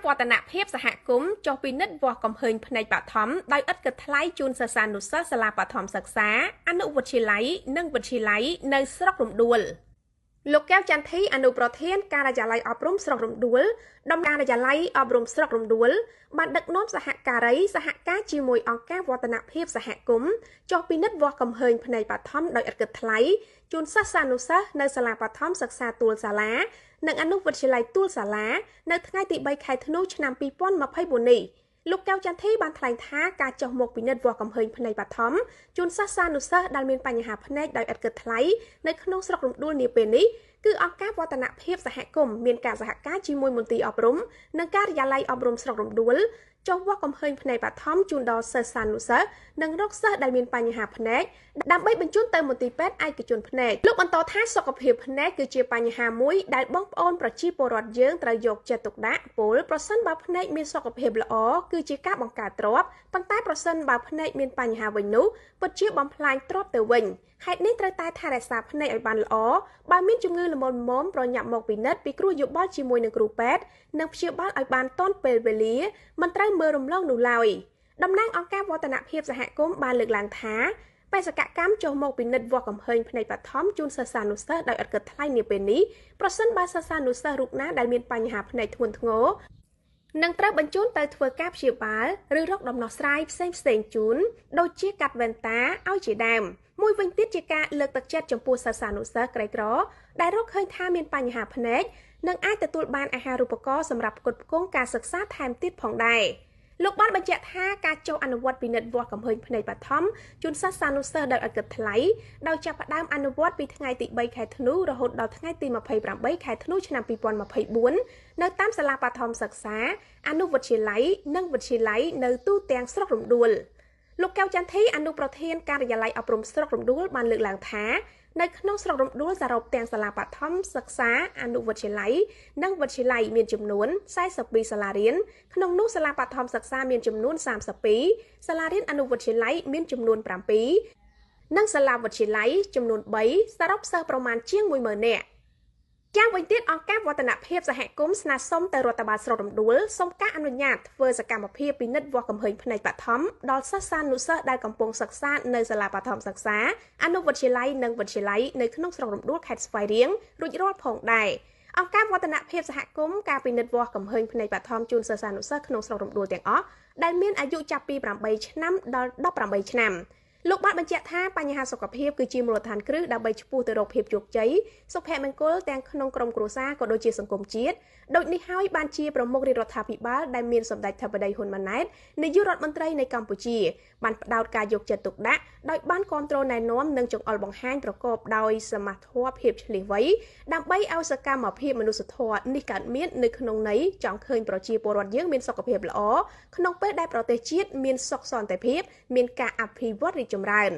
វឌ្ឍនភាពសហគមន៍ចុះពិនិត្យវាស់កំហើញផ្នែកបឋមដោយឥតគិតថ្លៃជូនសិស្សានុសិស្សសាលាបឋមសិក្សាអនុវិទ្យាល័យនិងវិទ្យាល័យនៅស្រុករំដួលលោកកែវចន្ទធីអនុប្រធានការិយាល័យអប់រំស្រុករំដួលដំណាងការិយាល័យអប់រំស្រុករំដួលបានដឹកនាំសហការីសហការជាមួយអង្គការវឌ្ឍនភាពសហគមន៍ចុះពិនិត្យវាស់កំហើញផ្នែកបឋមដោយឥតគិតថ្លៃជូនសិស្សានុសិស្សនៅសាលាបឋមសិក្សាទួលសាលានិងអនុវិទ្យាល័យទួលសាលានៅថ្ងៃទី3ខែធ្នូឆ្នាំ2024នេះលោកកែវចន្ទធីបានថ្លែងថាការចុះមកពិនិត្យវាស់កំហើញផ្នែកបឋមជូនសិស្សានុសិស្សដែលមានបញ្ហាភ្នែកដោយឥតគិតថ្លៃនៅក្នុងស្រុករំដួលនាពេលនេះគឺអង្គការវឌ្ឍនភាពសហគមន៍មានការសហការជាមួយមន្ទីរអប់រំនិងការិយាល័យអប់រំស្រុករំដួលចុះវាស់កំហើញផ្នែកបឋមជូនដល់សិស្សានុសិស្សនិងរកសិស្សដែលមានបញ្ហាភ្នែកដើម្បីបញ្ជូនទៅមន្ទីរពេទ្យឯកជនភ្នែកលោកបន្តថាសុខភាពភ្នែកគឺជាបញ្ហាមួយដែលបងប្អូនប្រជាពលរដ្ឋយើងត្រូវយកចិត្តទុកដាក់ពលប្រសិនបើភ្នែកមានសុខភាពល្អគឺជាការបង្កើតទ្រព្យប៉ុន្តែប្រសិនបើភ្នែកមានបញ្ហាវិញនោះពិតជាបំផ្លាញទ្រព្យទៅវិញហេតុនេះត្រូវតែថែរក្សាភ្នែកឲ្យបានល្អបើមានជំងឺល្មមៗប្រញាប់មកពិនិត្យពីគ្រូយោបល់ជាមួយនឹងគ្រូពេទ្យនិងព្យាបាលឲ្យបានទាន់ពេលវេលាមិនត្រូវមើលរំលងនោះឡើយតំណាងអង្គការវឌ្ឍនភាពសហគមន៍បានលើកឡើងថាបេសកកម្មចុះមកពិនិត្យវាស់កំហើញផ្នែកបឋមជូនសិស្សានុសិស្សដោយឥតគិតថ្លៃនាពេលនេះប្រសិនបើសិស្សានុសិស្សរូបណាដែលមានបញ្ហាភ្នែកធ្ងន់ធ្ងរនឹងត្រូវបញ្ជូនទៅធ្វើការព្យាបាលឬរកដំណោះស្រាយផ្សេងជូនដូចជាកាត់វ៉ែនតាឲ្យជាដើមមួយវិញទៀតជាការលើកទឹកចិត្តចំពោះសិស្សានុសិស្សក្រីក្រដែលរកឃើញថាមានបញ្ហាភ្នែកនិងអាចទទួលបានអាហារូបករណ៍សម្រាប់ផ្គត់ផ្គង់ការសិក្សាថែមទៀតផងដែរលោកបានបញ្ជាក់ថាការចុះអនុវត្តពិនិត្យវាស់កំហើញភ្នែកបឋមជូនសិស្សានុសិស្សដោយឥតគិតថ្លៃដោយចាប់ផ្ដើមអនុវត្តពីថ្ងៃទី3ខែធ្នូរហូតដល់ថ្ងៃទី28ខែធ្នូឆ្នាំ2024នៅតាមសាលាបឋមសិក្សាអនុវិទ្យាល័យនិងវិទ្យាល័យនៅទូទាំងស្រុករំដួលលោកកែវចន្ទធីអនុប្រធានការិយាល័យអប់រំស្រុករំដួលបានលើកឡើងថានៅក្នុងស្រុករំដួលសរុបទាំងសាលាបឋមសិក្សាអនុវិទ្យាល័យនិងវិទ្យាល័យមានចំនួន42សាលារៀនក្នុងនោះសាលាបឋមសិក្សាមានចំនួន32សាលារៀនអនុវិទ្យាល័យមានចំនួន7និងសាលាវិទ្យាល័យចំនួន3សរុបសិស្សប្រមាណជាង10000នាក់យ៉ាងវិញទៀតអង្គការវឌ្ឍនភាពសហគមន៍ស្នើសុំទៅរដ្ឋបាលស្រុករំដួលសុំការអនុញ្ញាតធ្វើសកម្មភាពពិនិត្យវាស់កំហើញផ្នែកបឋមដល់សិស្សានុសិស្សដែលកំពុងសិក្សានៅសាលាបឋមសិក្សាអនុវិទ្យាល័យនិងវិទ្យាល័យនៅក្នុងស្រុករំដួលខេត្តស្វាយរៀងរួចរាល់ផងដែរអង្គការវឌ្ឍនភាពសហគមន៍ការពិនិត្យវាស់កំហើញផ្នែកបឋមជូនសិស្សានុសិស្សក្នុងស្រុករំដួលទាំងអស់ដែលមានអាយុចាប់ពី8ឆ្នាំដល់18ឆ្នាំលោកបានបញ្ជាក់ថាបញ្ហាសុខភាពគឺជាមូលដ្ឋានគ្រឹះដើម្បីឆ្ពោះទៅរកភាពជោគជ័យសុភមង្គលទាំងក្នុងក្រុមគ្រួសារក៏ដូចជាសង្គមជាតិដូចនេះហើយបានជាប្រមុខរាជរដ្ឋាភិបាលដែលមានសម្ដេចធិបតីហ៊ុនម៉ាណែតនាយករដ្ឋមន្ត្រីនៃកម្ពុជាបានផ្ដោតការយកចិត្តទុកដាក់ដោយបានគ្រប់គ្រងណែនាំនិងចង្អុលបង្ហាញប្រកបដោយសមាធម៌ភាពឆ្លៀសវៃដើម្បីឲ្យសកម្មភាពមនុស្សធម៌នេះកើតមាននៅក្នុងន័យចង់ឃើញប្រជាពលរដ្ឋយើងមានសុខភាពល្អក្នុងពេលដែលប្រទេសជាតិមានសុខសន្តិភាពមានការអភិវឌ្ឍរីកចម្រើន